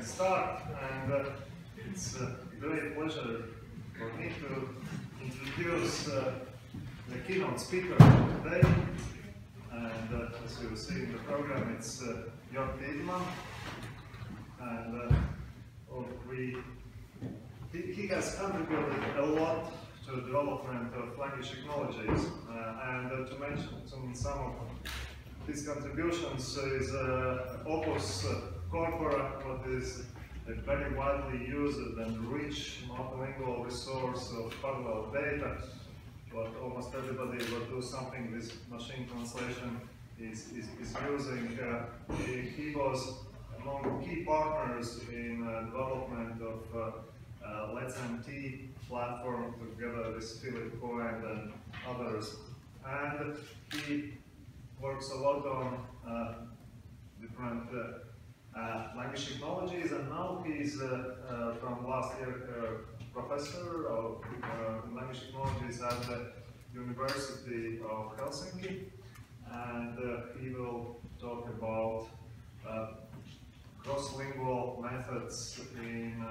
start, and it's a great pleasure for me to introduce the keynote speaker today. And as you see in the program, it's J.Tiedemann, and he has contributed a lot to the development of language technologies, and to mention some of his contributions is Opus Corpora, what is a very widely used and rich multilingual resource of parallel data. But almost everybody will do something with machine translation is using. He was among key partners in development of Let's MT platform together with Philip Cohen and others. And he works a lot on different language technologies, and now he's from last year professor of language technologies at the University of Helsinki, and he will talk about cross-lingual methods in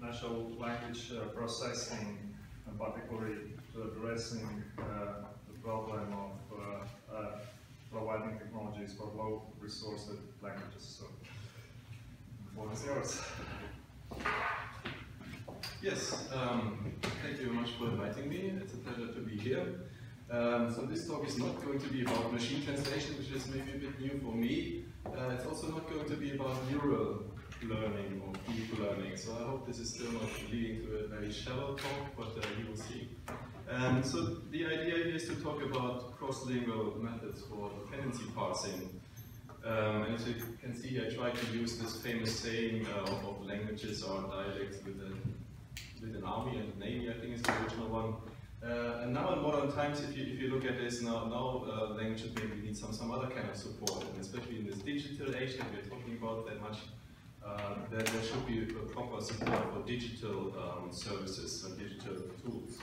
natural language processing, and particularly to addressing the problem of providing technologies for low-resourced languages. So, the floor is yours. Yes, thank you very much for inviting me. It's a pleasure to be here. So this talk is not going to be about machine translation, which is maybe a bit new for me. It's also not going to be about neural learning or deep learning. So I hope this is still not leading to a very shallow talk, but you will see. So the idea here is to talk about cross-lingual methods for dependency parsing. And as you can see, I try to use this famous saying of languages or dialects with an army and a navy, I think is the original one. And now in modern times, if you look at this, now languages maybe need some other kind of support, and especially in this digital age that we're talking about that much, there should be a proper support for digital services and digital tools.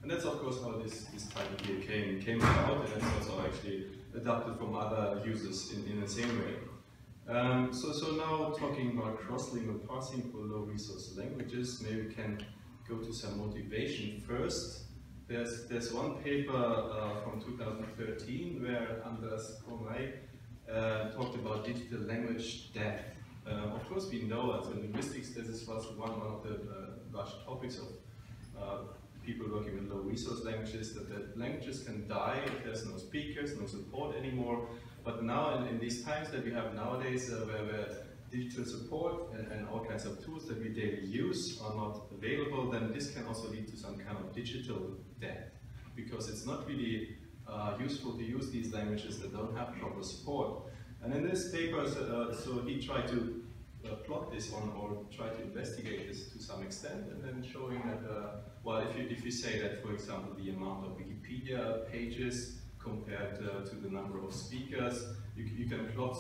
And that's of course how this title here came about, and that's also actually adapted from other users in the same way. So now talking about cross-lingual parsing for low-resource languages, maybe we can go to some motivation first. There's one paper from 2013 where Andras Komai talked about digital language depth. Of course, we know as in linguistics this was one of the large topics of people working with low-resource languages, that languages can die if there's no speakers, no support anymore. But now, in these times that we have nowadays, where digital support and all kinds of tools that we daily use are not available, then this can also lead to some kind of digital death, because it's not really useful to use these languages that don't have proper support. And in this paper, so he tried to plot this on, or try to investigate this to some extent, and then showing that, well, if you say that, for example, the amount of Wikipedia pages compared to the number of speakers, you can plot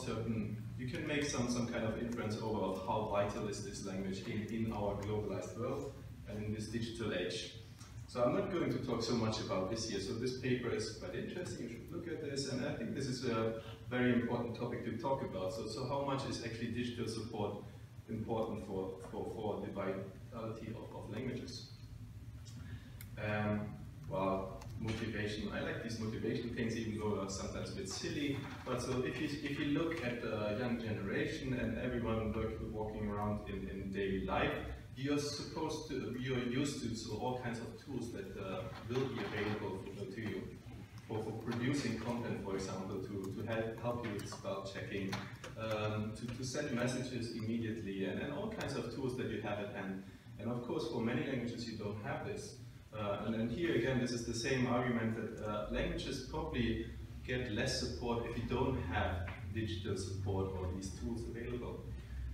you can make some kind of inference over of how vital is this language in our globalized world and in this digital age. So I'm not going to talk so much about this here. So this paper is quite interesting, you should look at this, and I think this is a very important topic to talk about. So how much is actually digital support important for the vitality of languages? Well, motivation. I like these motivation things, even though they're sometimes a bit silly. But so if you look at the young generation and everyone walking around in daily life, you're used to so all kinds of tools that will be available to you for producing content, for example, to help you with spell checking, to send messages immediately, and all kinds of tools that you have at hand. And of course, for many languages, you don't have this. And then here again, this is the same argument that languages probably get less support if you don't have digital support or these tools available.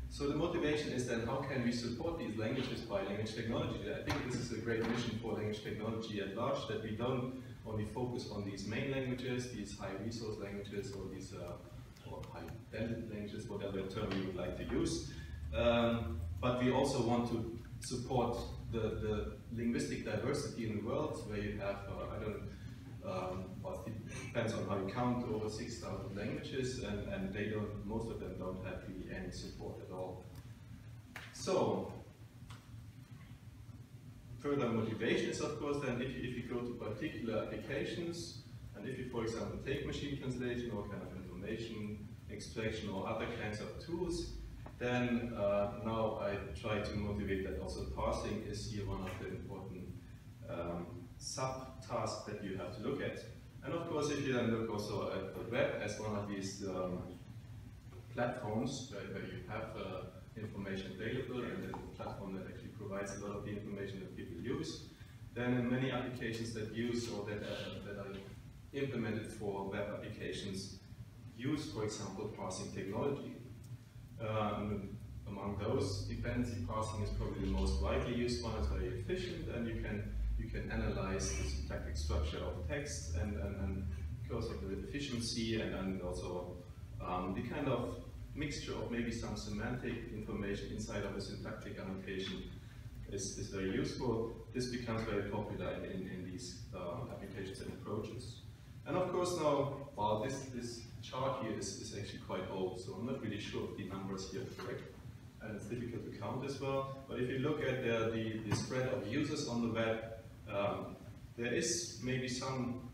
So the motivation is then, how can we support these languages by language technology? I think this is a great mission for language technology at large, that we don't only focus on these main languages, these high resource languages, or these or high dependent languages, whatever term you would like to use. But we also want to support the linguistic diversity in the world, where you have, well, it depends on how you count, over 6,000 languages, and most of them don't have really any support at all. So, further motivation is, of course, then if you go to particular applications, and if you, for example, take machine translation or kind of information extraction or other kinds of tools, then now I try to motivate that also parsing is here one of the important sub-tasks that you have to look at. And of course, if you then look also at the web as one of these platforms where you have information available and a platform that actually provides a lot of the information that people use, then in many applications that use or that are implemented for web applications use, for example, parsing technology. Among those, dependency parsing is probably the most widely used one. It's very efficient, and you can analyze the syntactic structure of text and because of the efficiency and also the kind of mixture of maybe some semantic information inside of a syntactic annotation is very useful. This becomes very popular in these applications and approaches. And of course now, well, this chart here is actually quite old, so I'm not really sure if the numbers here are correct, and it's difficult to count as well. But if you look at the spread of users on the web, there is maybe some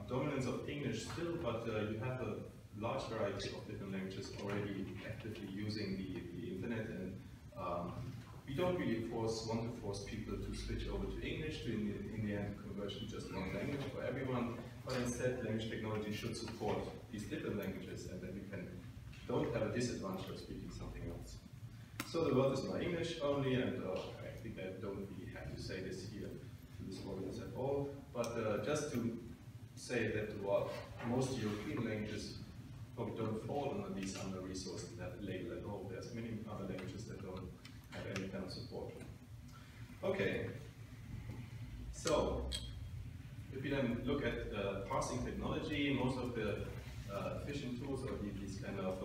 dominance of English still, but you have a large variety of different languages already actively using the internet, and we don't really want to force people to switch over to English to in the end converge to just one language for everyone, but instead language technology should support these different languages, and then we don't have a disadvantage of speaking something else. So the world is not English only, and I think I don't really have to say this here to this audience at all, but just to say that most European languages probably don't fall under these under-resourced label at all. There's many other languages that don't have any kind of support. Okay, so if we then look at parsing technology, most of the efficient tools or these kind of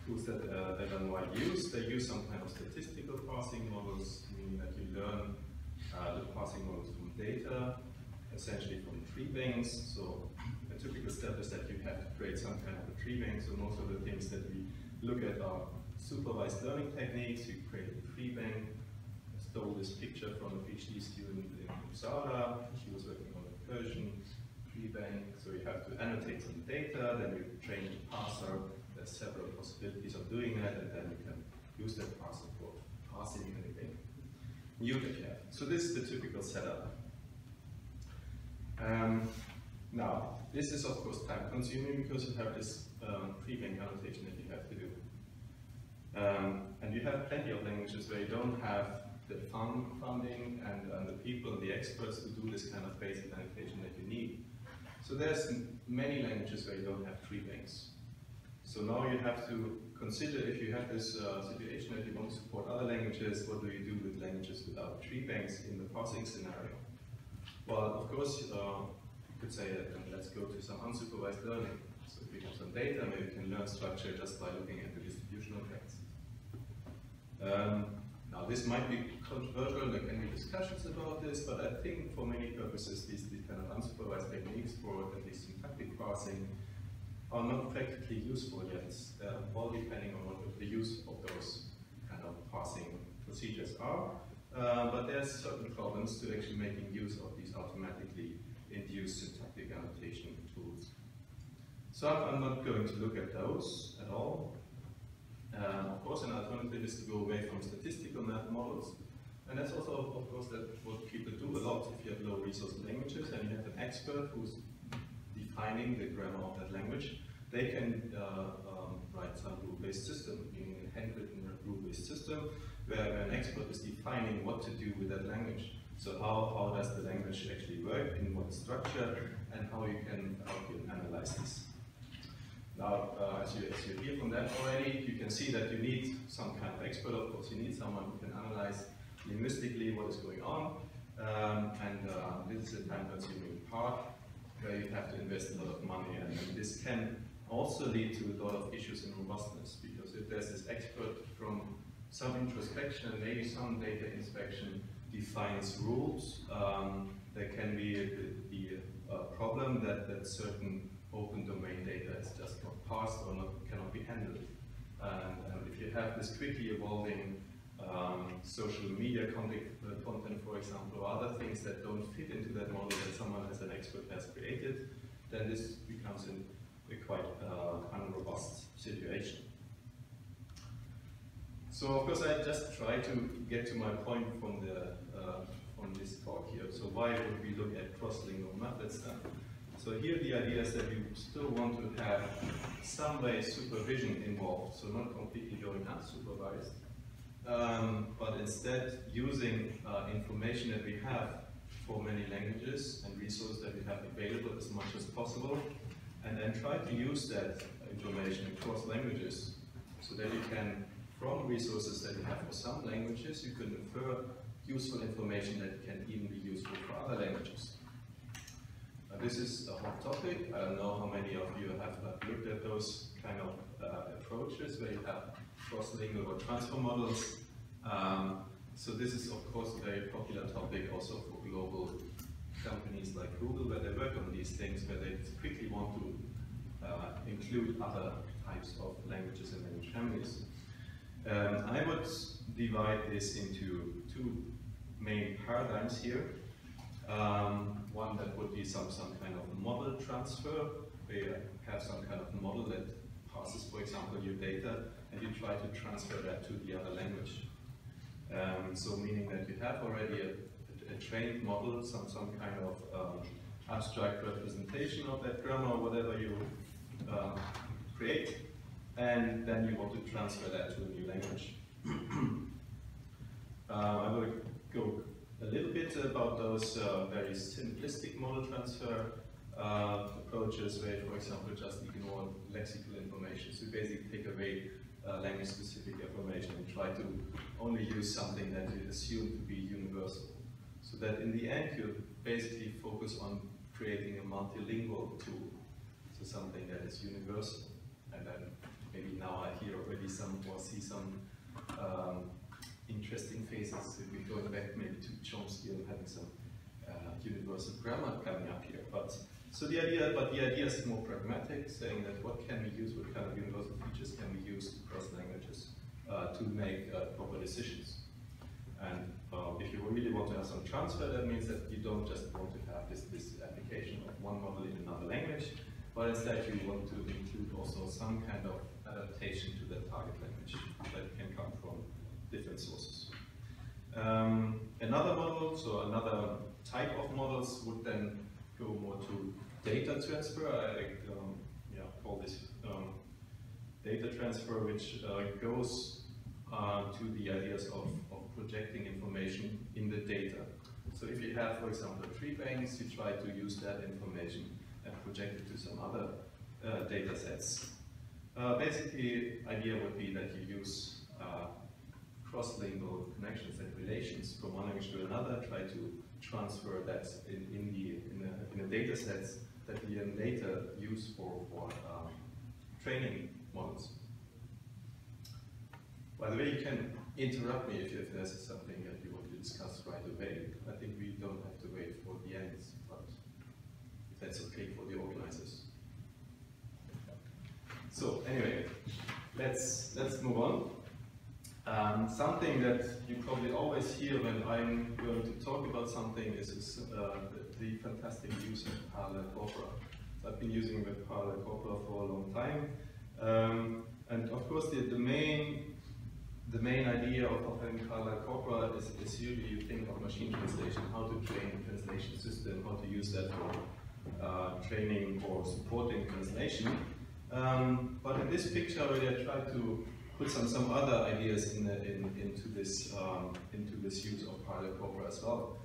tools that are widely used, they use some kind of statistical parsing models, meaning that you learn the parsing models from data, essentially from Treebanks. So a typical step is that you have to create some kind of a Treebank. So most of the things that we look at are supervised learning techniques. You create a Treebank. I stole this picture from a PhD student in Uppsala. She was working on a Persian Treebank. So you have to annotate some data, then you train the parser. There's several possibilities of doing that, and then you can use that parser for parsing anything new that you have. So this is the typical setup. Now, this is of course time consuming because you have this Treebank annotation that you have to do. And you have plenty of languages where you don't have the funding and the people, the experts to do this kind of basic annotation that you need. So there's many languages where you don't have Treebanks. So now you have to consider, if you have this situation that you want to support other languages, what do you do with languages without Treebanks in the parsing scenario? Well, of course, you could say that let's go to some unsupervised learning. So if we have some data, maybe we can learn structure just by looking at the distributional effects. Now this might be controversial, there can be discussions about this, but I think for many purposes these kind of unsupervised techniques for at least syntactic parsing are not practically useful yet. They're all depending on what the use of those kind of parsing procedures are. But there's certain problems to actually making use of these automatically induced syntactic annotation tools. So I'm not going to look at those at all. Of course, an alternative is to go away from statistical models. And that's also, of course, what people do a lot if you have low resource languages and you have an expert who's defining the grammar of that language. They can write some rule-based system, meaning a handwritten rule-based system, where an expert is defining what to do with that language. So how does the language actually work, in what structure, and how you can analyze this. Now, as you hear from that already, you can see that you need some kind of expert. Of course, you need someone who can analyze linguistically what is going on, and this is a time-consuming part where you have to invest a lot of money, and this can also lead to a lot of issues in robustness, because if there's this expert from some introspection and maybe some data inspection defines rules, there can be a problem that certain open domain data is just not parsed or cannot be handled. And have this quickly evolving social media content, for example, or other things that don't fit into that model that someone as an expert has created, then this becomes a quite unrobust situation. So of course I just try to get to my point from this talk here. So why would we look at cross-lingual methods then? So here the idea is that you still want to have some way supervision involved, so not completely going unsupervised, but instead using information that we have for many languages and resources that we have available as much as possible, and then try to use that information across languages so that you can, from resources that you have for some languages, you can infer useful information that can even be useful for other languages. This is a hot topic. I don't know how many of you have looked at those kind of approaches where you have cross-lingual or transfer models. So this is of course a very popular topic also for global companies like Google, where they work on these things, where they quickly want to include other types of languages and language families. I would divide this into two main paradigms here. One that would be some kind of model transfer, where you have some kind of model that parses, for example, your data, and you try to transfer that to the other language. So meaning that you have already a trained model, some kind of abstract representation of that grammar, or whatever you create, and then you want to transfer that to a new language. I will go a little bit about those very simplistic model transfer approaches where, for example, just ignore lexical information. So basically take away language-specific information and try to only use something that you assume to be universal. So that in the end you basically focus on creating a multilingual tool. So something that is universal. And then maybe now I hear already or see some interesting phases. If we're going back maybe to Chomsky and having some universal grammar coming up here. The idea is more pragmatic, saying that what can we use, what kind of universal features can we use across languages to make proper decisions. And if you really want to have some transfer, that means that you don't just want to have this application of one model in another language, but instead you want to include also some kind of adaptation to the target language that can come from different sources. Another model, so another type of models would then go more to data transfer. I call this data transfer, which goes to the ideas of projecting information in the data. So if you have, for example, Treebanks, you try to use that information and project it to some other data sets. Basically, idea would be that you use cross-lingual connections and relations from one language to another, try to transfer that in the data sets that we then later use for training models. By the way, you can interrupt me if there's something that you want to discuss right away. I think we don't have to wait for the end, but if that's okay for the organizers. So anyway, let's move on. Something that you probably always hear when I'm going to talk about something is the fantastic use of parallel corpora. So I've been using the parallel corpora for a long time, and of course the main idea of having parallel corpora is usually you think of machine translation, how to train a translation system, how to use that for training or supporting translation. But in this picture, really, I try to put some other ideas into this use of parallel corpora as well.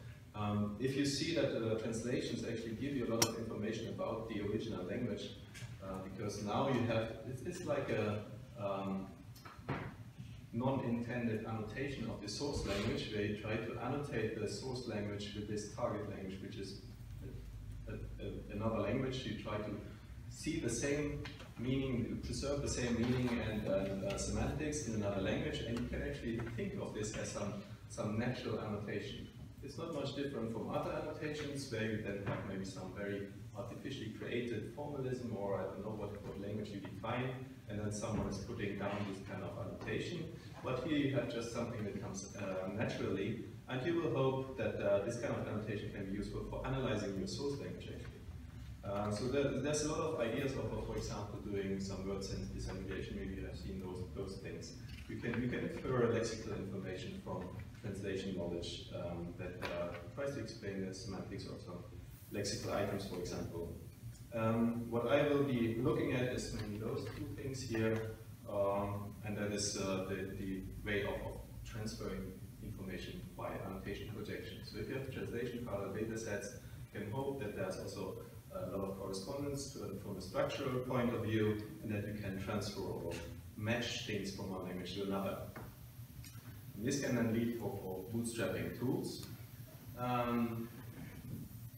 If you see that the translations actually give you a lot of information about the original language, because now you have it's like a non-intended annotation of the source language, where you try to annotate the source language with this target language, which is another language. You try to see the same meaning, preserve the same meaning and semantics in another language, and you can actually think of this as some natural annotation. It's not much different from other annotations, where you then have maybe some very artificially created formalism, or I don't know what language you define, and then someone is putting down this kind of annotation annotation, but here you have just something that comes naturally, and you will hope that this kind of annotation can be useful for analyzing your source language actually. So there's a lot of ideas of, for example, doing some word sense disambiguation. Maybe you have seen those things. You can infer lexical information from translation knowledge that tries to explain the semantics of some lexical items, for example. What I will be looking at is mainly those two things here, and that is the way of transferring information by annotation projection. So if you have translation file data sets, you can hope that there's also a lot of correspondence from a structural point of view, and that you can transfer or match things from one language to another. And this can then lead for bootstrapping tools.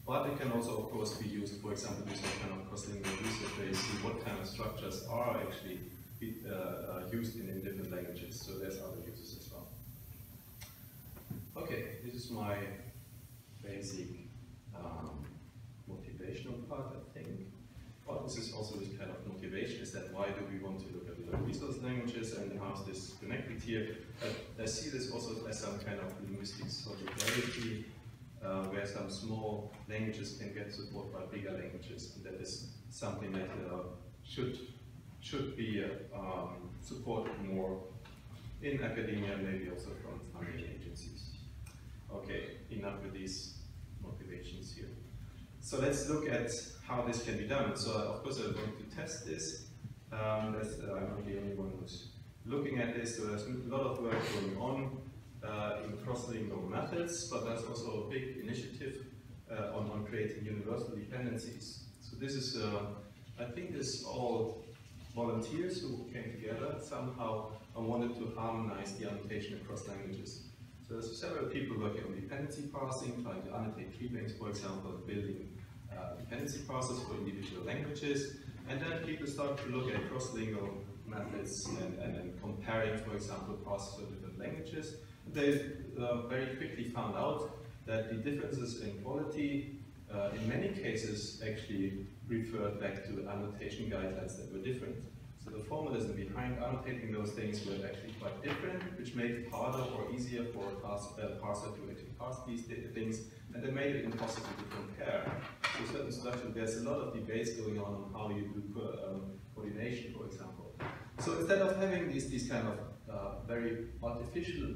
But it can also, of course, be used, for example, with some kind of cross-lingual research where you see what kind of structures are actually used in different languages. So there's other uses as well. Okay, this is my basic motivational part, I think. But this is also this kind of motivation, is that why do we want to look at the resource languages and how's this connected here? I see this also as some kind of linguistic solidarity, where some small languages can get support by bigger languages, and that is something that should be supported more in academia, maybe also from funding agencies. Okay, enough with these motivations here. So let's look at how this can be done. So of course I'm going to test this. I'm not the only one who's looking at this, so there's a lot of work going on in cross-lingual methods, but there's also a big initiative on creating universal dependencies. So this is, I think this is all volunteers who came together somehow and wanted to harmonize the annotation across languages. So there's several people working on dependency parsing, trying to annotate treebanks, for example, building dependency parsers for individual languages, and then people start to look at cross-lingual methods and then comparing, for example, parsers for different languages. They very quickly found out that the differences in quality in many cases actually referred back to annotation guidelines that were different. So the formalism behind annotating those things were actually quite different, which made it harder or easier for a parser to actually parse these things, and they made it impossible to compare. So certain structures, there's a lot of debates going on how you do coordination, for example. So instead of having these kind of very artificial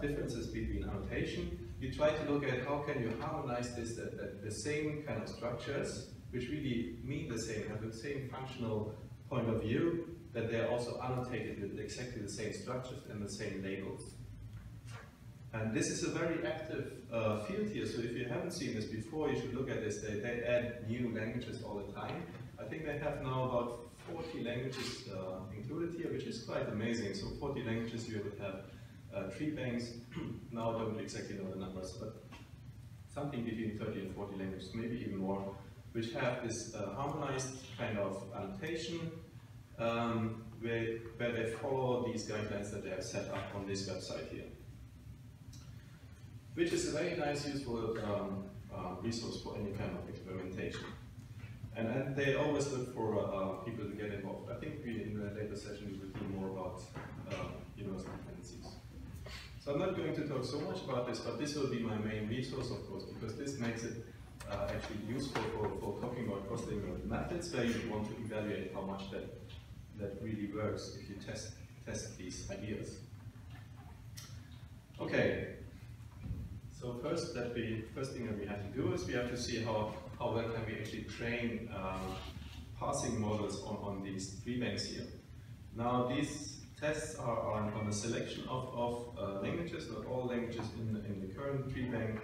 differences between annotation, you try to look at how can you harmonize this, that the same kind of structures, which really mean the same, have the same functional point of view, that they're also annotated with exactly the same structures and the same labels. And this is a very active field here, so if you haven't seen this before, you should look at this. They add new languages all the time. I think they have now about 40 languages included here, which is quite amazing. So 40 languages, you would have Treebanks. Now I don't exactly know the numbers, but something between 30 and 40 languages, maybe even more, which have this harmonized kind of annotation, where they follow these guidelines that they have set up on this website here, which is a very nice, useful resource for any kind of experimentation. And they always look for people to get involved. I think in the later session we will hear more about universal dependencies. So I'm not going to talk so much about this, but this will be my main resource, of course, because this makes it actually useful for talking about cross-lingual methods, where you want to evaluate how much that really works if you test these ideas. Okay. So first thing that we have to do is we have to see how well can we actually train parsing models on these treebanks here. Now these tests are on a selection of languages, not all languages in the current treebank,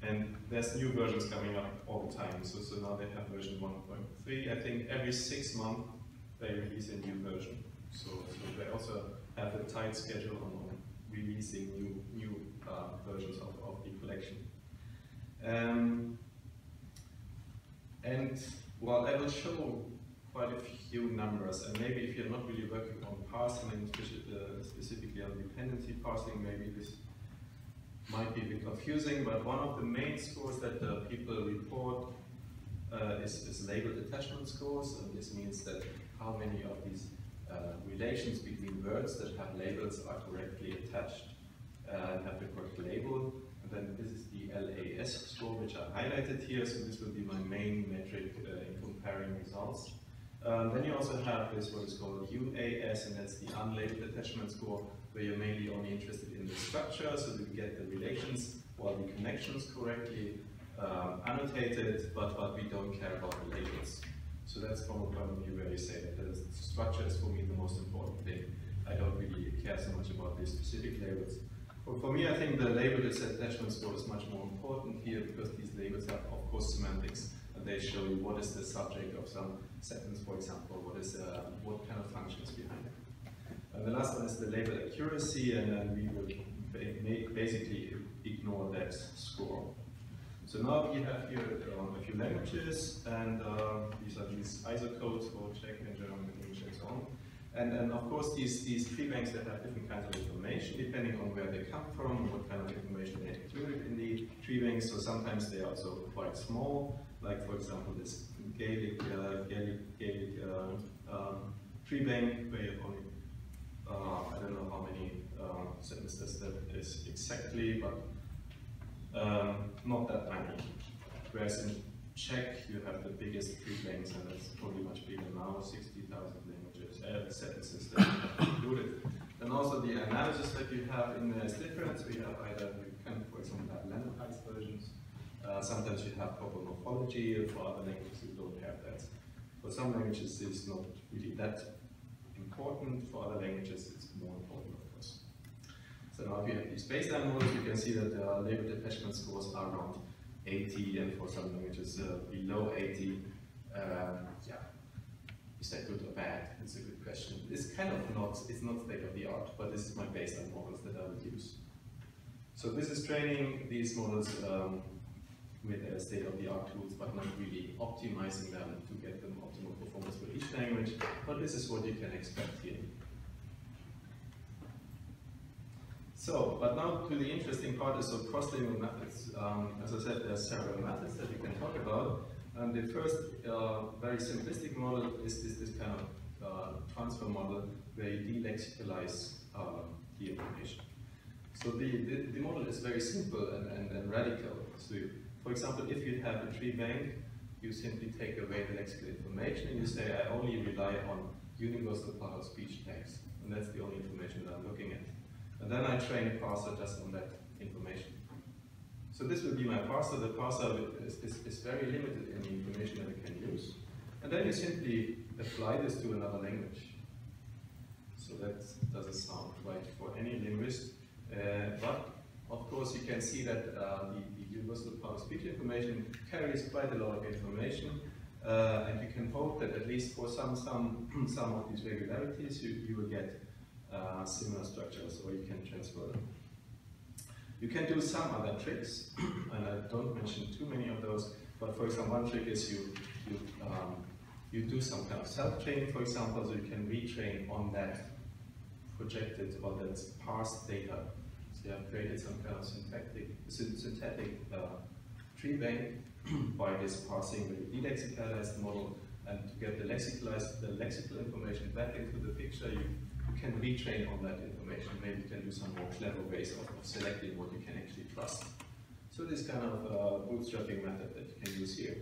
and there's new versions coming up all the time. So now they have version 1.3. I think every 6 months they release a new version. So they also have a tight schedule on releasing new versions of the collection. And well, I will show quite a few numbers, and maybe if you're not really working on parsing, and specifically on dependency parsing, maybe this might be a bit confusing, but one of the main scores that people report is labeled attachment scores, and this means that how many of these relations between words that have labels are correctly attached and have the correct label. And then this is the LAS score, which I highlighted here, so this will be my main metric in comparing results. Then you also have this, what is called UAS, and that's the unlabeled attachment score, where you're mainly only interested in the structure, so that you get the relations or the connections correctly annotated, but we don't care about the labels. So that's from a point of view where you say that the structure is for me the most important thing. I don't really care so much about the specific labels. For me, I think the labeled attachment score is much more important here, because these labels have, of course, semantics, and they show you what is the subject of some sentence, for example, what kind of function is behind it. And the last one is the label accuracy, and then we will basically ignore that score. So now we have here a few languages, and these are these ISO codes for Czech and German and English and so on. And of course these tree banks that have different kinds of information depending on where they come from, what kind of information they included in the tree banks. So sometimes they are also quite small, like for example this Gaelic tree bank, where you have only, I don't know how many sentences that is exactly, but not that many. Whereas in Czech you have the biggest tree banks, and it's probably much bigger now, 60,000 languages, sentences that you have included. And also the analysis that you have in there is different. So you have either, you can for example have landmarked versions. Sometimes you have proper morphology. For other languages you don't have that. For some languages it's not really that important. For other languages it's more important, of course. So now if you have these baseline models, you can see that the labeled attachment scores are around 80, and for some languages below 80. Yeah, is that good or bad? It's a good question. It's kind of not, it's not state of the art, but this is my baseline models that I would use. So this is training these models with state of the art tools, but not really optimizing them to get them optimal performance for each language, but this is what you can expect here. So, but now to the interesting part is of cross-lingual methods. As I said, there are several methods that you can talk about. And the first very simplistic model is this kind of transfer model where you delexicalize the information. So the model is very simple and radical. So for example, if you have a tree bank, you simply take away the lexical information and you say, I only rely on universal part of speech tags. And that's the only information that I'm looking at. And then I train a parser just on that information. So this will be my parser. The parser is very limited in the information that it can use. And then you simply apply this to another language. So that doesn't sound right for any linguist. But of course you can see that the universal part of speech information carries quite a lot of information. And you can hope that at least for some of these regularities you will get similar structures, or you can transfer them. You can do some other tricks, and I don't mention too many of those, but for example, one trick is you do some kind of self-training, for example, so you can retrain on that projected or that parsed data. So you have created some kind of synthetic tree bank by this parsing where you delexicalize the model, and to get the lexical information back into the picture, you can retrain on that information. Maybe you can do some more clever ways of selecting what you can actually trust. So this kind of bootstrapping method that you can use here.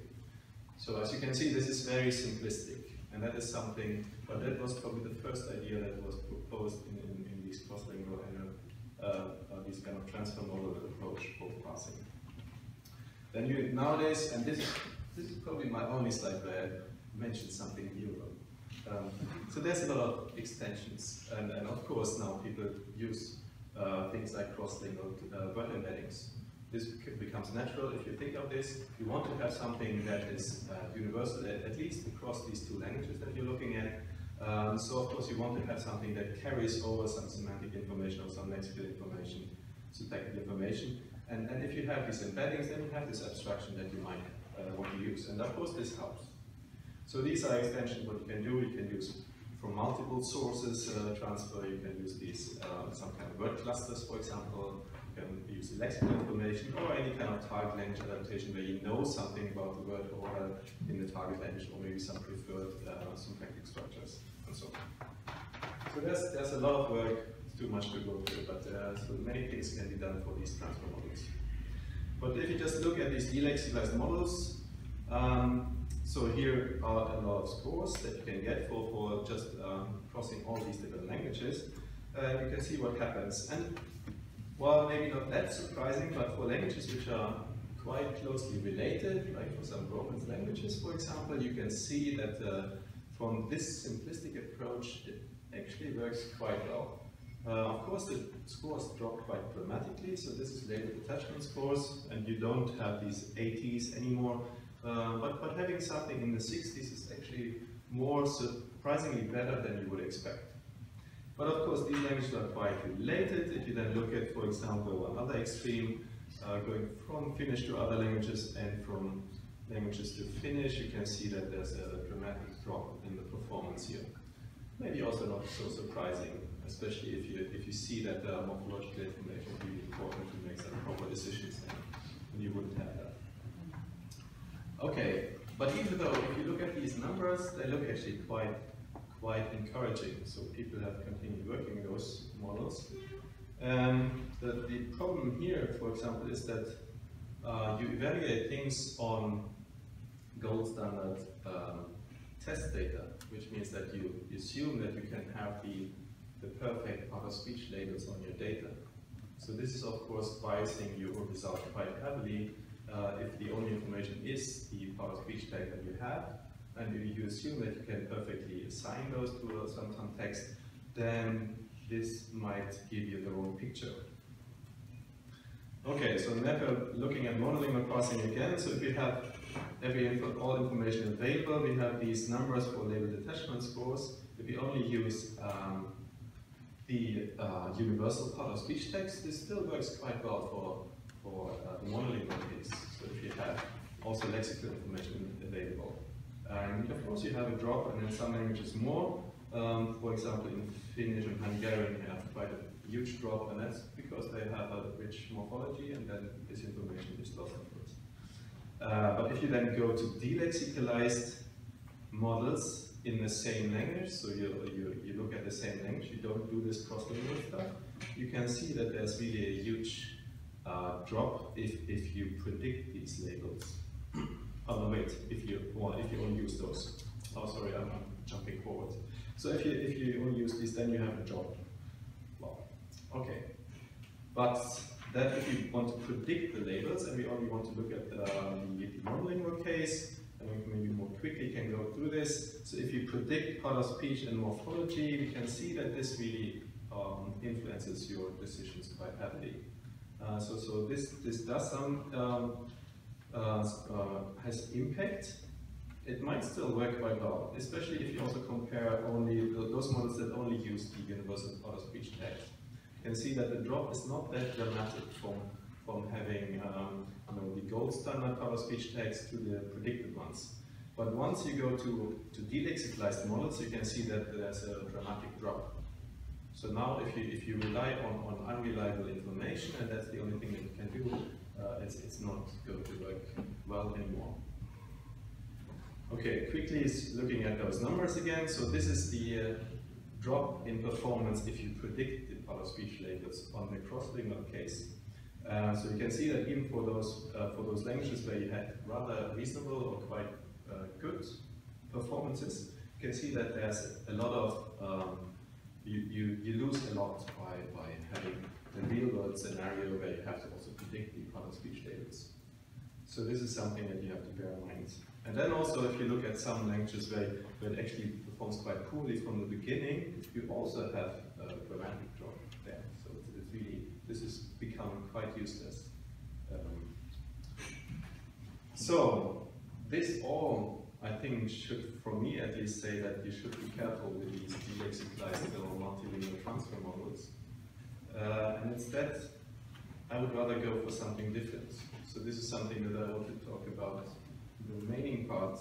So as you can see, this is very simplistic, and that is something, but that was probably the first idea that was proposed in these cross-lingual and these kind of transfer model approach for parsing. Then you nowadays, and this is probably my only slide where I mentioned something new. So there's a lot of extensions, and of course now people use things like cross-lingual word embeddings. This becomes natural if you think of this. You want to have something that is universal, at least across these two languages that you're looking at. So of course you want to have something that carries over some semantic information or some lexical information, syntactic information. And if you have these embeddings, then you have this abstraction that you might want to use. And of course this helps. So these are extensions what you can do. You can use from multiple sources transfer. You can use these some kind of word clusters, for example. You can use lexical information or any kind of target language adaptation where you know something about the word order in the target language, or maybe some preferred syntactic structures and so on. So there's a lot of work, it's too much to go through, but so many things can be done for these transfer models. But if you just look at these delexicalized models, so here are a lot of scores that you can get for just crossing all these different languages. You can see what happens. And well, maybe not that surprising, but for languages which are quite closely related, like for some Romance languages, for example, you can see that from this simplistic approach, it actually works quite well. Of course, the scores drop quite dramatically, so this is label detachment scores, and you don't have these 80s anymore. But having something in the 60s is actually more surprisingly better than you would expect. But of course, these languages are quite related. If you then look at, for example, another extreme, going from Finnish to other languages and from languages to Finnish, you can see that there's a dramatic drop in the performance here. Maybe also not so surprising, especially if you see that the morphological information is really important to make some proper decisions, and you wouldn't have that. Okay, but even though if you look at these numbers, they look actually quite encouraging. So people have continued working those models. The problem here, for example, is that you evaluate things on gold standard test data, which means that you assume that you can have the perfect part-of-speech labels on your data. So this is, of course, biasing your result quite heavily if the only information is the part-of-speech tag that you have, and if you assume that you can perfectly assign those to some text, then this might give you the wrong picture. Okay, so now we're looking at monolingual parsing again. So if you have all information available, we have these numbers for label detachment scores. If you only use the universal part-of-speech text, this still works quite well for the monolingual case. So if you have also lexical information available. And of course you have a drop, and in some languages more. For example, in Finnish and Hungarian you have quite a huge drop, and that's because they have a rich morphology, and then this information is lost afterwards. But if you then go to delexicalized models in the same language, so you look at the same language, you don't do this cross-lingual stuff, you can see that there's really a huge drop if you predict these labels. Oh no, wait, if you only use those. Oh, sorry, I'm jumping forward. So if you only use these, then you have a drop. Well, okay. But then if you want to predict the labels, and we only want to look at the monolingual case, and we maybe more quickly can go through this. So if you predict part-of-speech and morphology, we can see that this really influences your decisions quite heavily. So this does some has impact. It might still work quite well, especially if you also compare only those models that only use the universal part-of-speech text. You can see that the drop is not that dramatic from having the gold standard part-of-speach text to the predicted ones. But once you go to delexicalized models, you can see that there's a dramatic drop. So now if you rely on unreliable information, and that's the only thing that you can do, it's not going to work well anymore. Okay, quickly looking at those numbers again. So this is the drop in performance if you predict the part-of-speech labels on the cross-lingual case. So you can see that even for those languages where you had rather reasonable or quite good performances, you can see that there's a lot of you lose a lot by having the real-world scenario where you have to also predict the part-of-speech labels. So this is something that you have to bear in mind. And then also, if you look at some languages where it actually performs quite poorly from the beginning, you also have a dramatic drop there. So it's really, this is becoming quite useless. So this all, I think, should, for me at least, say that you should be careful with these delexicalized or multilingual transfer models. And instead, I would rather go for something different. So this is something that I want to talk about. The remaining part,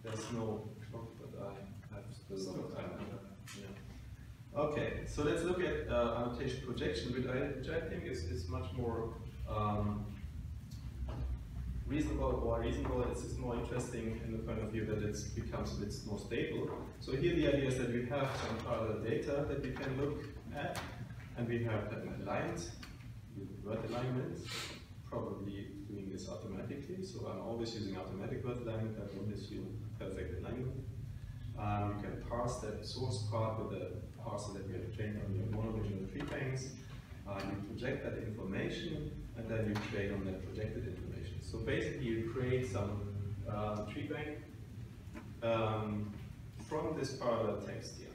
there's no clock, but I have still no time. Yeah. Okay, so let's look at annotation projection, which I think is much more reasonable or reasonable, it's more interesting in the point of view that it becomes a bit more stable. So here the idea is that we have some further data that we can look at, and we have them aligned with word alignment, probably doing this automatically. So I'm always using automatic word alignment, I don't assume perfect alignment. You can parse that source part with a parser that we have trained on your mono-regional Treebanks. You project that information, and then you train on that projected information. So basically you create some Treebank from this parallel text here.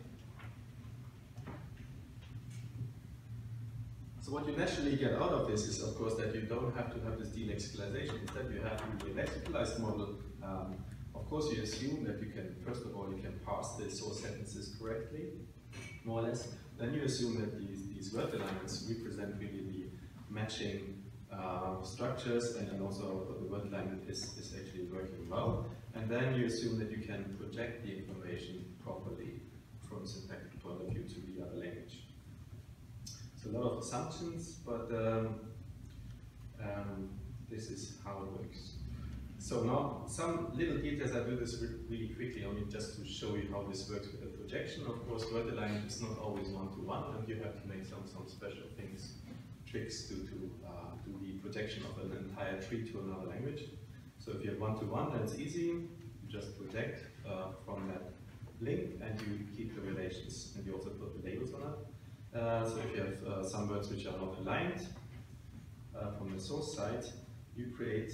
So what you naturally get out of this is, of course, that you don't have to have this delexicalization. Instead, you have the lexicalized model. Of course, you assume that you can, first of all, you can parse the source sentences correctly, more or less. Then you assume that these word alignments represent really the matching structures, and also the word alignment is actually working well. And then you assume that you can project the information properly from a syntactic point of view to the other language. So a lot of assumptions, but this is how it works. So now some little details. I do this really quickly, only just to show you how this works with the projection. Of course, word alignment is not always one-to-one, and you have to make some special tricks to do the projection of an entire tree to another language. So if you have one-to-one, then it's easy. You just project from that link, and you keep the relations, and you also put the labels on it. So if you have some words which are not aligned from the source side, you create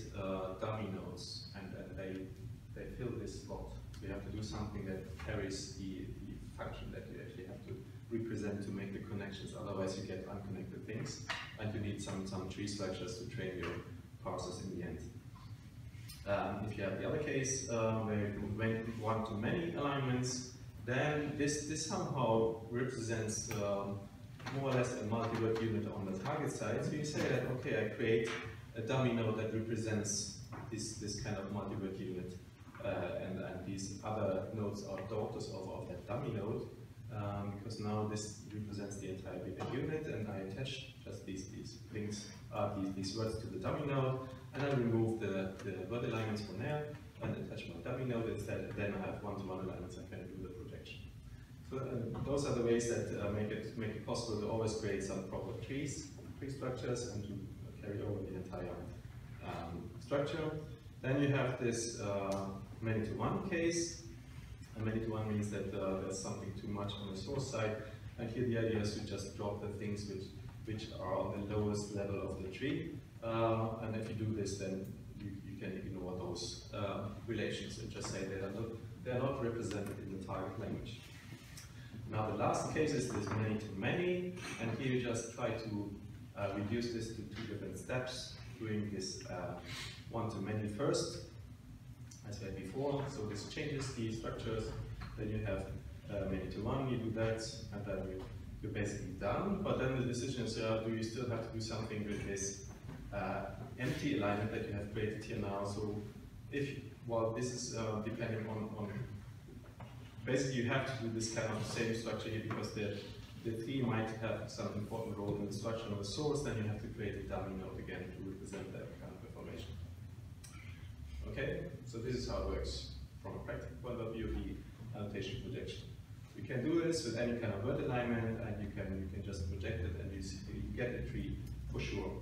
dummy nodes, and they fill this slot. So you have to do something that carries the function that you actually have to represent to make the connections. Otherwise, you get unconnected things, and you need some tree structures to train your parsers in the end. If you have the other case where you went one-to-many alignments, then this somehow represents more or less a multi-word unit on the target side. So you say that, okay, I create a dummy node that represents this kind of multi-word unit, and these other nodes are daughters of that dummy node, because now this represents the entire bigger unit, and I attach just these links, these words to the dummy node, and I remove the word alignments from there, and attach my dummy node instead, and then I have one-to-one alignments I can do the projection. So those are the ways that make it possible to always create some proper tree structures and to carry over the entire structure. Then you have this many-to-one case. And many-to-one means that there's something too much on the source side, and here the idea is to just drop the things which are on the lowest level of the tree. And if you do this, then you can ignore those relations and just say they're not represented in the target language. Now the last case is this many-to-many, and here you just try to reduce this to two different steps, doing this one-to-many first, as I said before. So this changes the structures. Then you have many-to-one, you do that, and then you're basically done. But then the decision is, do you still have to do something with this empty alignment that you have created here now? So this is depending on basically you have to do this kind of same structure here, because the tree might have some important role in the structure of the source. Then you have to create a dummy node again to represent that kind of information. Okay, so this is how it works from a practical point of view, the annotation projection. You can do this with any kind of word alignment, and you can just project it, and you get a tree for sure.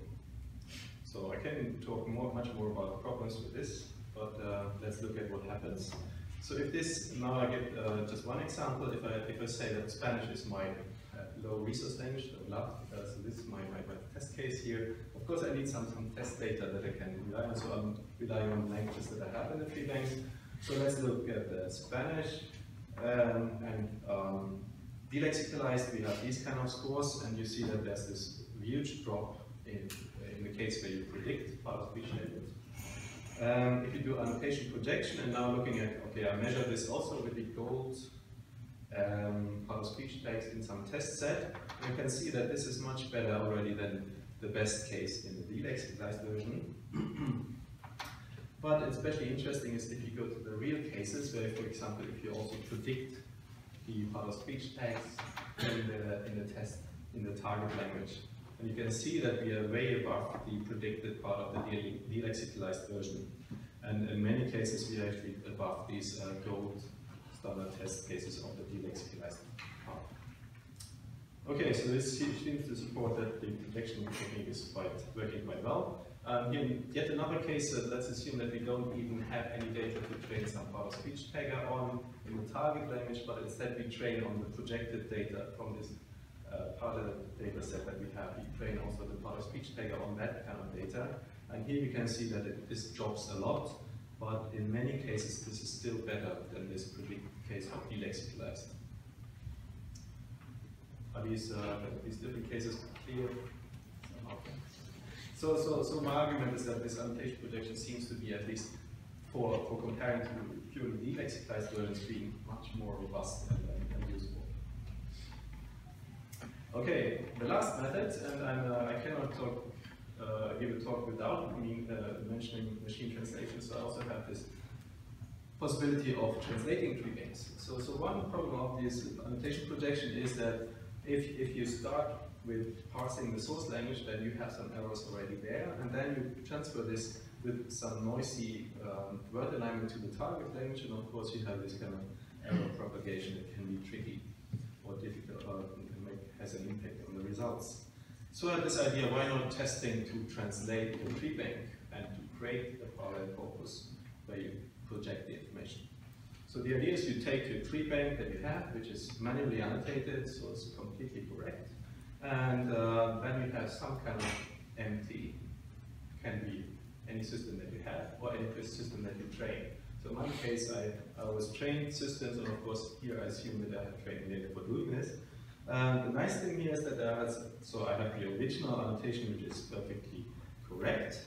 So I can talk much more about problems with this, but let's look at what happens. So if this, now I get just one example. If I say that Spanish is my low resource language, so this is my test case here. Of course, I need some test data that I can rely on. So I'm relying on languages that I have in the Treebanks. So let's look at Spanish and delexicalized. We have these kind of scores, and you see that there's this huge drop in the case where you predict part of speech labels. If you do annotation projection, and now looking at, okay, I measure this also with the gold part of speech tags in some test set, you can see that this is much better already than the best case in the delexicalized version. But especially interesting is if you go to the real cases, where, for example, if you also predict the part of speech tags in the test, in the target language. And you can see that we are way above the predicted part of the delexicalized version. And in many cases, we are actually above these gold standard test cases of the delexicalized part. Okay, so this seems to support that the projection technique is working quite well. Here in yet another case, let's assume that we don't even have any data to train some part of speech tagger on in the target language, but instead we train on the projected data from this part of the data set that we have. We train also the part of speech tagger on that kind of data. And here you can see that this drops a lot, but in many cases this is still better than this predicted case of delexicalized. Are these different cases clear? So my argument is that this annotation projection seems to be, at least for comparing to purely delexicalized versions, being much more robust and useful. Okay, the last method, and I cannot give a talk without mentioning machine translation, so I also have this possibility of translating Treebanks. So one problem of this annotation projection is that if you start with parsing the source language, then you have some errors already there, and then you transfer this with some noisy word alignment to the target language, and of course you have this kind of error propagation that can be tricky or difficult and has an impact on the results. So I had this idea, why not testing to translate the Treebank and to create a parallel corpus where you project the information. So the idea is you take your Treebank that you have, which is manually annotated, so it's completely correct, and then you have some kind of empty, can be any system that you have or any system that you train. So in my case, I was trained systems, and of course here I assume that I have trained data for doing this. The nice thing here is that I have the original annotation, which is perfectly correct,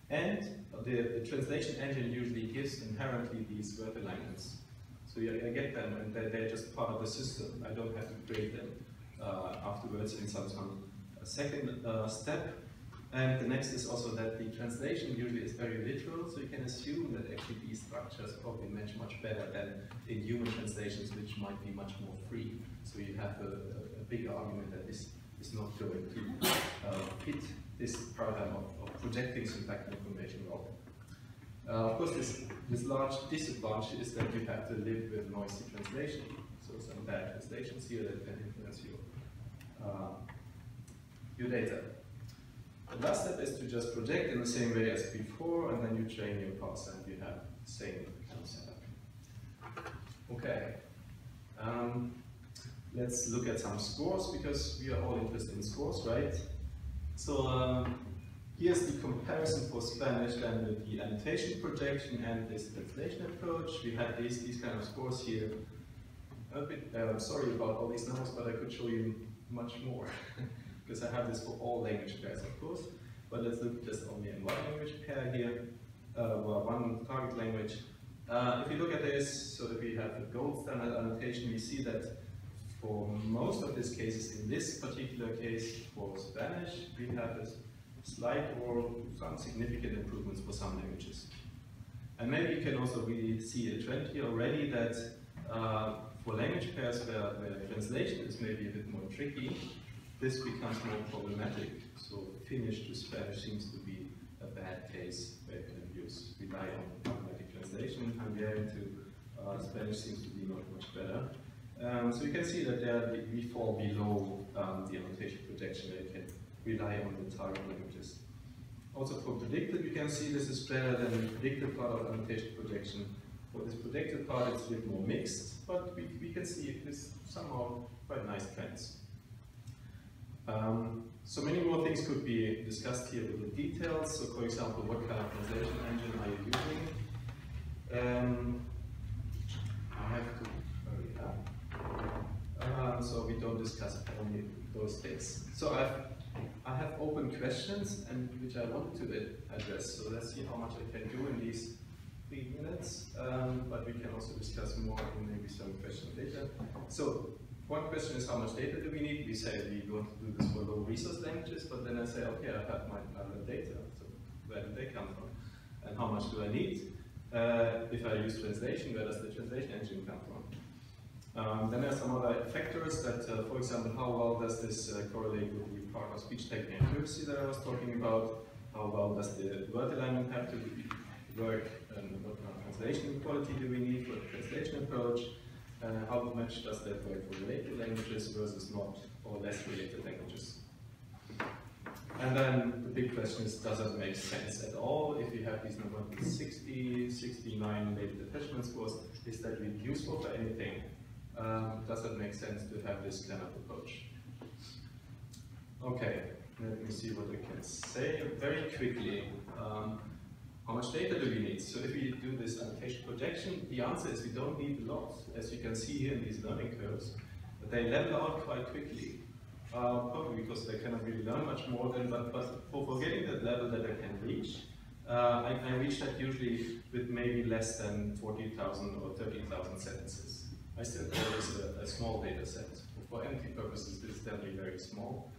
and the translation engine usually gives inherently these word alignments. So I get them, and they're just part of the system. I don't have to create them afterwards in some second step. And the next is also that the translation usually is very literal, so you can assume that actually these structures probably match much better than in human translations, which might be much more free. So you have a big argument that this is not going to fit this paradigm of projecting syntactic information well. Of course, this large disadvantage is that you have to live with noisy translation. So some bad translations here that can influence your data. The last step is to just project in the same way as before, and then you train your parser and you have the same kind of setup. Okay. Let's look at some scores, because we are all interested in scores, right? So here's the comparison for Spanish then with the annotation projection and this translation approach. We had these kind of scores here. A bit sorry about all these numbers, but I could show you much more because I have this for all language pairs, of course. But let's look just only in one language pair here, or one target language. If you look at this, so if we have a gold standard annotation, we see that for most of these cases, in this particular case for Spanish, we have a slight or some significant improvements for some languages. And maybe you can also really see a trend here already that for language pairs where translation is maybe a bit more tricky, this becomes more problematic. So Finnish to Spanish seems to be a bad case where you can rely on automatic translation. Hungarian to Spanish seems to be not much better. So you can see that there we fall below the annotation projection where you can rely on the target languages. Also for predicted, you can see this is better than the predicted part of annotation projection. For this predicted part, it's a bit more mixed, but we can see this somehow quite nice trends. So many more things could be discussed here with the details. So for example, what kind of translation engine are you using? I have to hurry up. So we don't discuss only those things. So I have open questions and which I wanted to address. So let's see how much I can do in these 3 minutes. But we can also discuss more in maybe some questions later. So one question is, how much data do we need? We say we want to do this for low resource languages, but then I say, okay, I have my other data. So where do they come from? And how much do I need? If I use translation, where does the translation engine come from? Then there are some other factors that, for example, how well does this correlate with the part of speech tagging accuracy that I was talking about? How well does the word alignment have to work? And what kind of translation quality do we need for the translation approach? How much does that work for related languages versus not or less related languages? And then the big question is, does it make sense at all if you have these number 60, 69 related attachment scores? Is that really useful for anything? Does it make sense to have this kind of approach? Okay, let me see what I can say very quickly. How much data do we need? So if we do this annotation projection, the answer is we don't need a lot. As you can see here in these learning curves, but they level out quite quickly. Probably because they cannot really learn much more than, but for getting that level that I can reach, I reach that usually with maybe less than 40,000 or 30,000 sentences. I still call this a small data set. For MT purposes, this is definitely very small.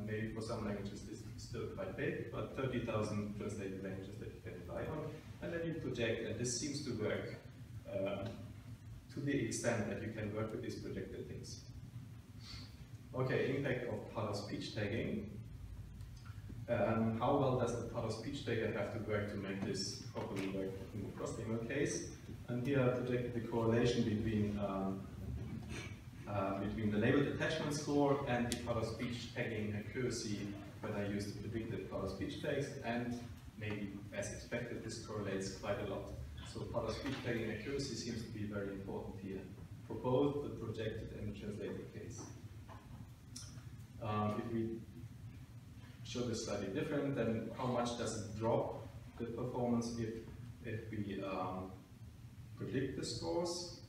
Maybe for some languages this is still quite big, but 30,000 translated languages that you can rely on. And then you project, and this seems to work to the extent that you can work with these projected things. Okay, impact of part of speech tagging. How well does the part of speech tagger have to work to make this properly work in the cross-lingual case? And here I projected the correlation between the labeled attachment score and the part of speech tagging accuracy when I use the predicted part of speech tags, and maybe as expected this correlates quite a lot. So part of speech tagging accuracy seems to be very important here for both the projected and the translated case. If we show this slightly different, then how much does it drop the performance if we predict the scores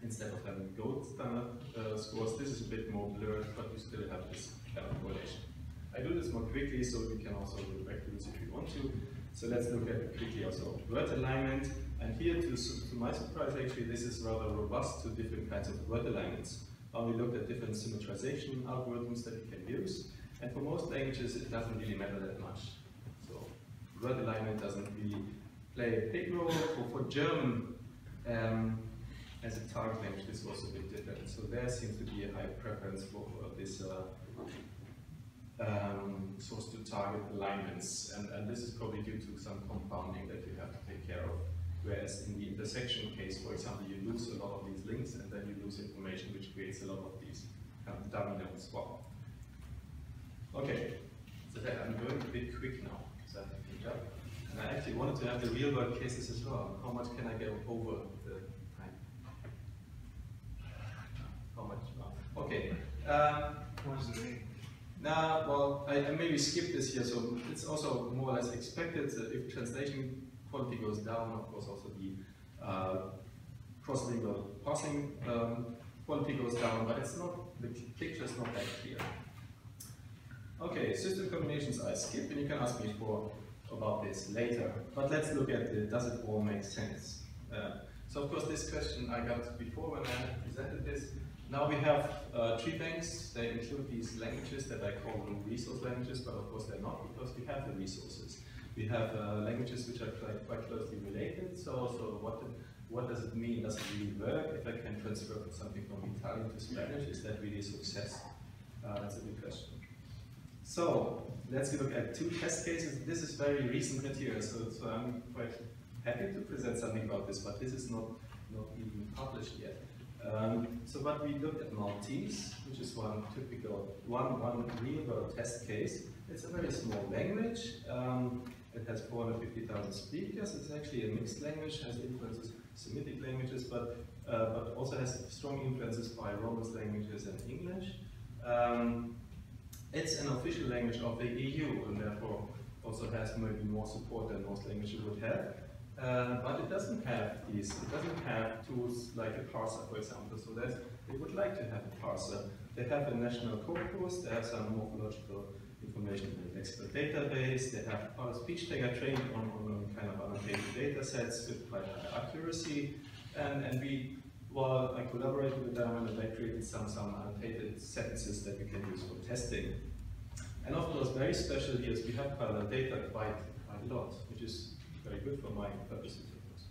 instead of having gold standard scores? This is a bit more blurred, but you still have this kind of correlation. I do this more quickly so we can also go back to this if you want to. So let's look at it quickly also. Word alignment, and here to my surprise actually this is rather robust to different kinds of word alignments. We looked at different symmetrization algorithms that we can use, and for most languages it doesn't really matter that much. So word alignment doesn't really play a big role. For German, as a target language, this was a bit different. So there seems to be a high preference for this source to target alignments, and this is probably due to some compounding that you have to take care of. Whereas in the intersection case, for example, you lose a lot of these links and then you lose information, which creates a lot of these kind of dummy nodes. Well, okay, so that I'm going a bit quick now because I have to pick up. And I actually wanted to have the real world cases as well. How much can I go over the time? How much? Okay. What's the name? Nah, well, I maybe skipped this here, so it's also more or less expected that if translation quality goes down, of course also the cross-lingual parsing quality goes down, but it's not, the picture is not that clear. Okay, system combinations I skip, and you can ask me about this later. But let's look at the, does it all make sense? So of course this question I got before when I presented this. Now we have Treebanks. They include these languages that I call resource languages, but of course they're not because we have the resources. We have languages which are quite closely related. So what does it mean? Does it really work? If I can transfer something from Italian to Spanish, is that really a success? That's a good question. So let's look at two test cases. This is very recent material, so I'm quite happy to present something about this, but this is not even published yet. But we looked at Maltese, which is one typical, one real-world test case. It's a very small language. It has 450,000 speakers. It's actually a mixed language, has influences Semitic languages, but also has strong influences by Romance languages and English. It's an official language of the EU, and therefore also has maybe more support than most languages would have. But it doesn't have these. It doesn't have tools like a parser, for example. So they would like to have a parser. They have a national corpus. They have some morphological information in the expert database. They have a speech tagger trained on kind of annotated data sets with quite high accuracy. And I collaborated with them and they created some annotated sentences that we can use for testing. And of course, very special here is we have parallel data quite a lot, which is very good for my purposes, of course.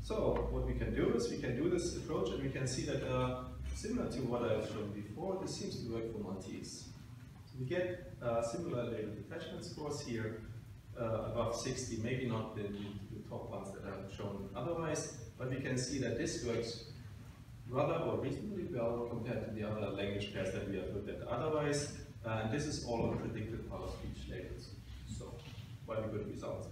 So what we can do is we can do this approach, and we can see that similar to what I've shown before, this seems to work for Maltese. So we get similar label detachment scores here above 60, maybe not the top ones that I've shown otherwise, but we can see that this works rather or reasonably well compared to the other language pairs that we have looked at otherwise. And this is all on predicted part of speech labels. So quite a good result.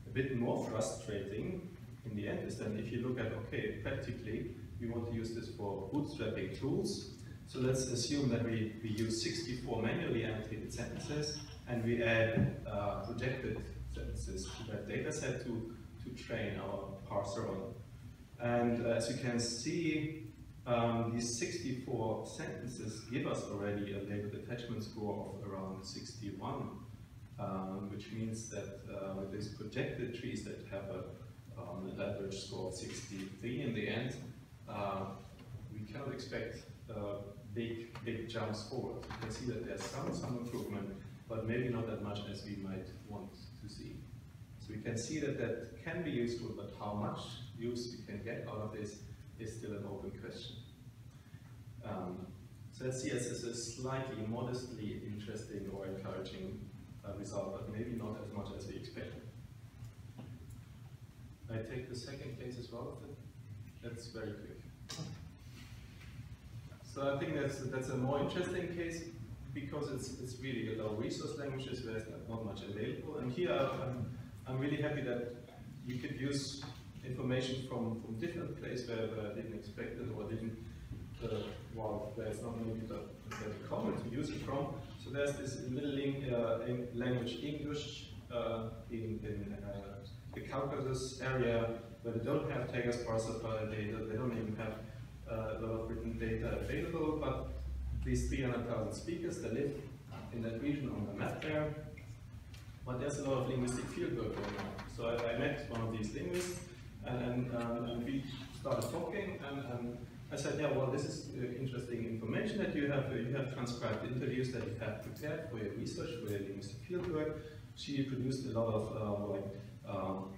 A bit more frustrating in the end is then if you look at, okay, practically we want to use this for bootstrapping tools. So let's assume that we use 64 manually annotated sentences and we add projected sentences to that data set to train our parser on. And as you can see, these 64 sentences give us already a label detachment score of around 61, which means that with these projected trees that have an average score of 63 in the end, we cannot expect big jumps forward. You can see that there's some improvement, but maybe not that much as we might want to see. So we can see that that can be useful, but how much use we can get out of this is still an open question. So let's see it as a slightly modestly interesting or encouraging result, but maybe not as much as we expected. I take the second case as well. That's very quick. So I think that's a more interesting case because it's really a low resource languages where there's not much available. And here I'm really happy that you could use information from different places where I didn't expect it or didn't, well, where it's not maybe that common to use it from. So there's this little language English in the Caucasus area where they don't have Taggers parser file data, they don't even have a lot of written data available, but these 300,000 speakers, they live in that region on the map there. But there's a lot of linguistic fieldwork going on. So I met one of these linguists and we started talking and I said, yeah, well, this is interesting information that you have transcribed interviews that you have prepared for your research, for your linguistic fieldwork. She produced a lot of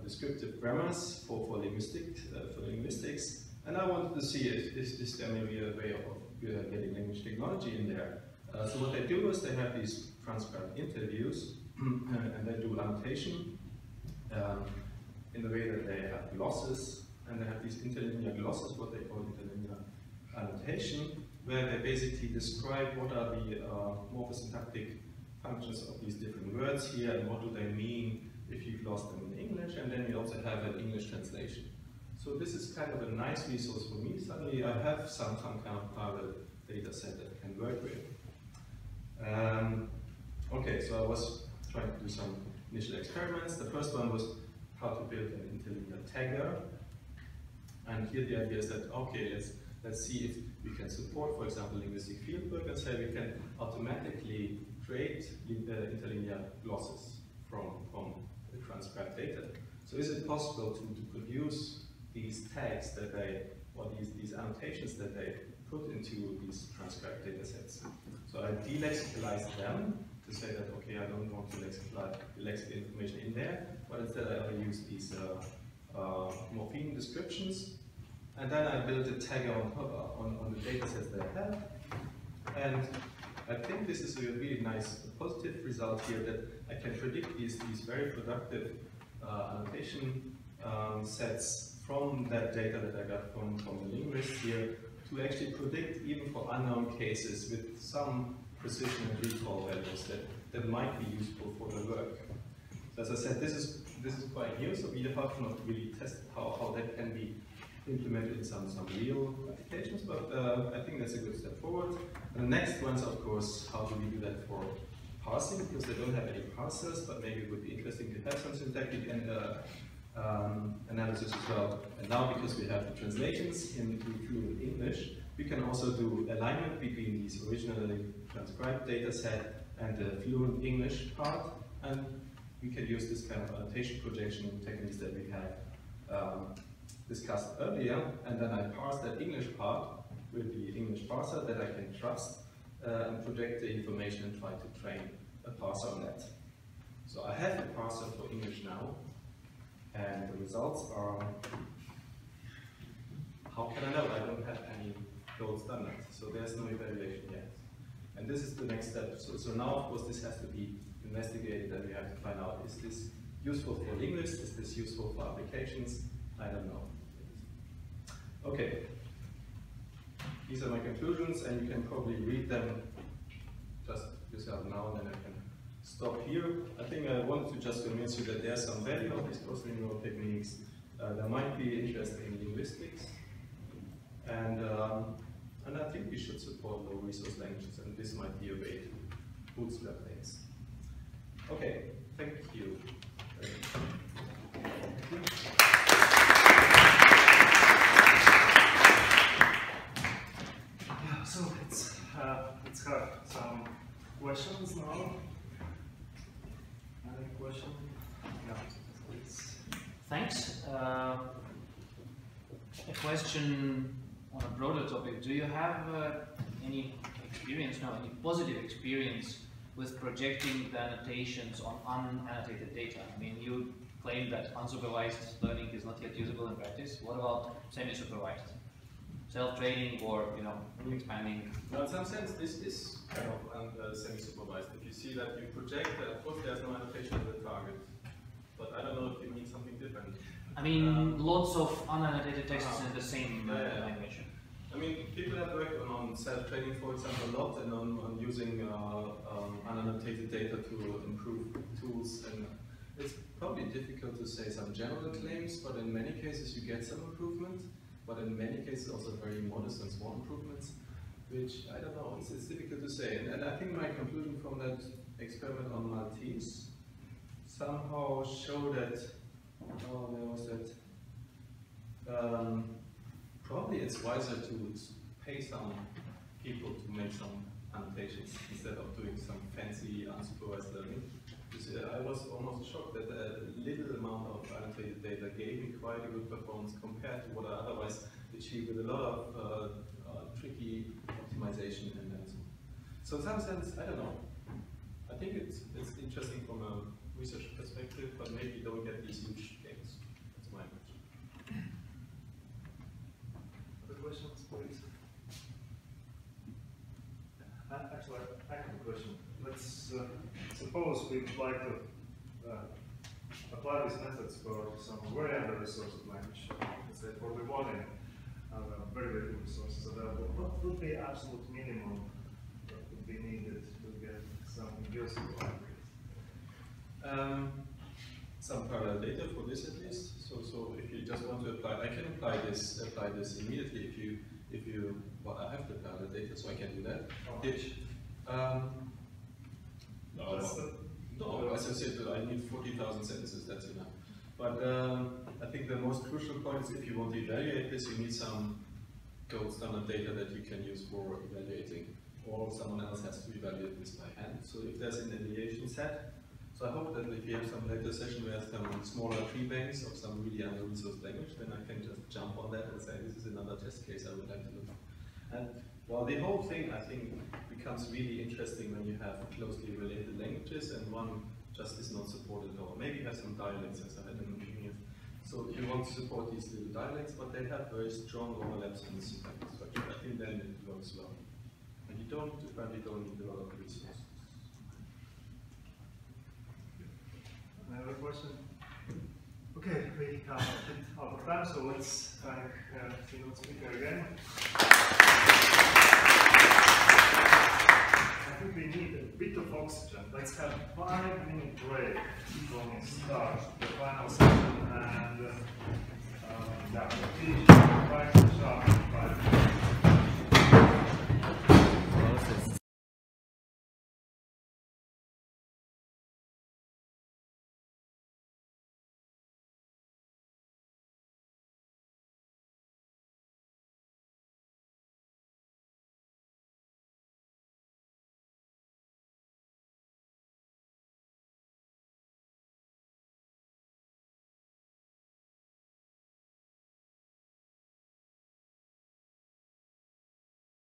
descriptive grammars for linguistics, and I wanted to see if there may be a way of getting language technology in there. So what they do is they have these transcribed interviews, and they do annotation in the way that they have glosses, and they have these interlinear glosses, what they call interlinear annotation, where they basically describe what are the morphosyntactic functions of these different words here, and what do they mean if you've lost them in English, and then you also have an English translation. So this is kind of a nice resource for me. Suddenly I have some kind of parallel data set that I can work with. Okay, so I was trying to do some initial experiments. The first one was how to build an interlinear tagger. And here the idea is that, okay, let's see if we can support, for example, linguistic fieldwork, and say we can automatically create interlinear glosses from the transcribed data. So is it possible to produce these tags that or these annotations that they put into these transcribed data sets? So I delexicalize them to say that, okay, I don't want to lexical information in there, but instead I use these morpheme descriptions, and then I build a tagger on the data sets that I have. And I think this is a really nice positive result here, that I can predict these very productive annotation sets from that data that I got from the linguists here, to actually predict even for unknown cases with some precision and recall values that might be useful for the work. So as I said, this is quite new, so we have not really tested how that can be implemented in some real applications, but I think that's a good step forward. And the next one's, of course, how do we do that for parsing, because they don't have any parsers, but maybe it would be interesting to have some syntactic and analysis as well. And now, because we have the translations into fluent English, we can also do alignment between these originally transcribed data set and the fluent English part, and we can use this kind of annotation projection techniques that we have discussed earlier, and then I parse that English part with the English parser that I can trust and project the information and try to train a parser on that. So I have a parser for English now, And the results are, how can I know? I don't have any gold standard, so there's no evaluation yet. And this is the next step. So now, of course, this has to be investigated, and we have to find out, is this useful for linguists? Is this useful for applications? I don't know. Okay. These are my conclusions, and you can probably read them just yourself now, and then I can stop here. I think I wanted to just convince you that there's some value of these cross-lingual techniques. There might be interest in linguistics, and I think we should support low-resource languages, and this might be a way to bootstrap things. Okay, thank you. Yeah, so let's have some questions now. Any question? Yeah, please. Thanks. A question on a broader topic. Do you have any experience now, any positive experience with projecting the annotations on unannotated data? I mean, you claim that unsupervised learning is not yet usable in practice. What about semi-supervised? Self-training or, you know, expanding? Now, in some sense, this is kind of semi-supervised. If you see that you project, of course there's no annotation of the target. But I don't know if you mean something different. I mean, lots of unannotated texts in the same language. I mean, people have worked on self-training, for example, a lot, and on using unannotated data to improve tools. And it's probably difficult to say some general claims, but in many cases you get some improvement. But in many cases also very modest and small improvements, which I don't know, it's difficult to say. And I think my conclusion from that experiment on Maltese somehow show that, oh, there was that, probably it's wiser to pay some people to make some annotations instead of doing some fancy unsupervised learning. I was almost shocked that a little amount of annotated data gave me quite a good performance compared to what I otherwise achieved with a lot of tricky optimization and so on. So in some sense, I don't know. I think it's interesting from a research perspective, but maybe you don't get these huge gains. That's my impression. Other questions, please? Actually, I have a question. Let's suppose we'd like to apply these methods for some very under-resourced language. Let's say for the one very little resources available. What would be absolute minimum that would be needed to get something useful out of it? Some parallel data for this at least. So if you just want to apply, I can apply this immediately if you well, I have the parallel data, so I can do that. No, as I said, I need 40,000 sentences, that's enough. But I think the most crucial point is if you want to evaluate this, you need some gold standard data that you can use for evaluating, or someone else has to evaluate this by hand. So if there's an evaluation set, so I hope that if you have some later session where there's some smaller tree banks of some really under-resourced language, then I can just jump on that and say this is another test case I would like to look at. And well, the whole thing, I think, becomes really interesting when you have closely related languages and one just is not supported at all. Maybe you have some dialects, as I had in the beginning. So you want to support these little dialects, but they have very strong overlaps in the syntactic structure. I think then it works well. And you apparently don't need a lot of resources. Another question? Okay, we have a bit out of time, so let's thank the keynote speaker again. I think we need a bit of oxygen. Let's have a 5-minute break when we start the final session, and yeah,